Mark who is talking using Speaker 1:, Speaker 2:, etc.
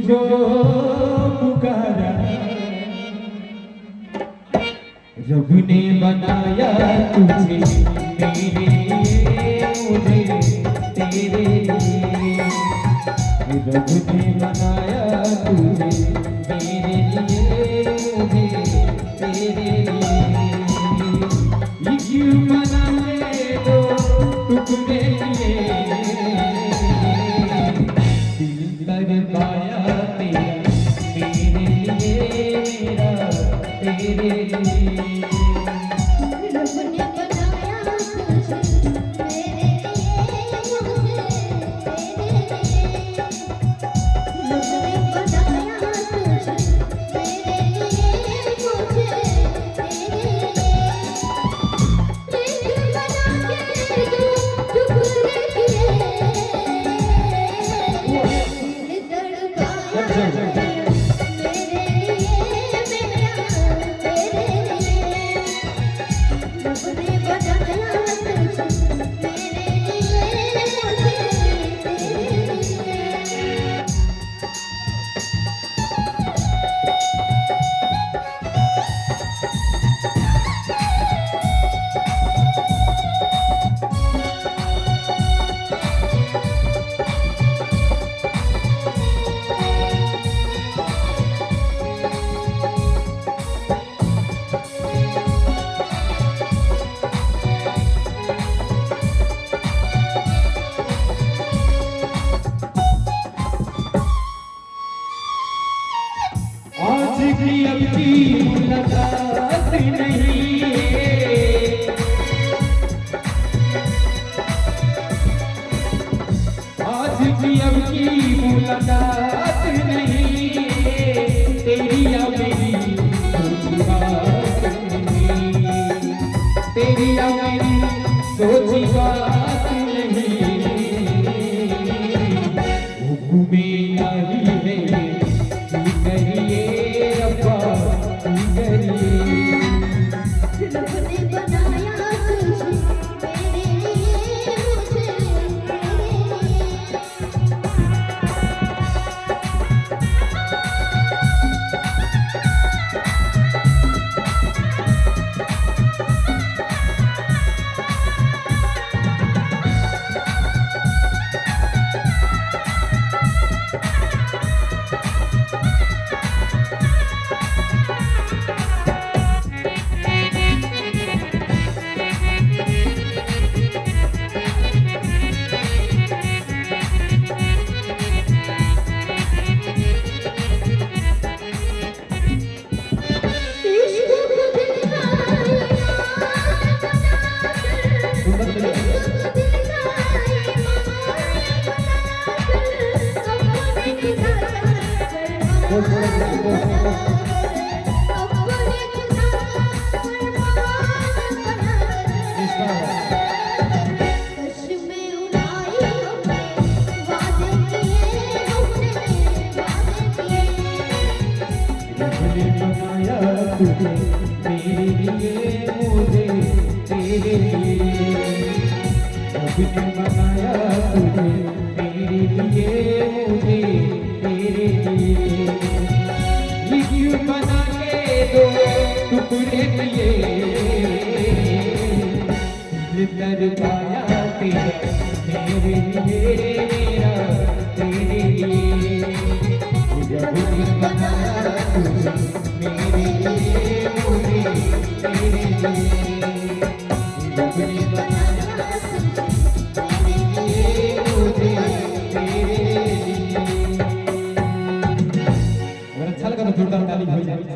Speaker 1: तुझको पुकारा, रब ने बनाया तुझे मेरे लिए, मुझे तेरे लिए। रब ने बनाया तुझे मेरे लिए, मुझे तेरे लिए। क्यों बनाए दो टुकड़े लिए, दिल तड़पाया तेरा मेरे लिए, मेरा तेरे लिए। आज की अब की मुलाकात नहीं, आज की अब की मुलाकात नहीं, तेरी या मेरी सोची बात नहीं, तेरी या मेरी सोची बात नहीं। हुक्म इलाही है करिए अब्बा करिए।
Speaker 2: रब ने बनाया तुझे मेरे लिए, मुझे तेरे लिए।
Speaker 1: तुझे मेरे लिए, मुझे तेरे लिए। रब ने बनाया तुझे मेरे लिए, मुझे तेरे लिए। ये क्यों बना के दो टुकड़े लिए, दिल तड़पाया तेरा मेरे लिए, मेरा तेरे लिए। रब ने बनाया तुझे मेरे लिए, मुझे तेरे लिए। रब ने बनाया तुझे मेरे लिए, मुझे तेरे लिए। अगर अच्छा लगा तो जोरदार ताली हो जाए।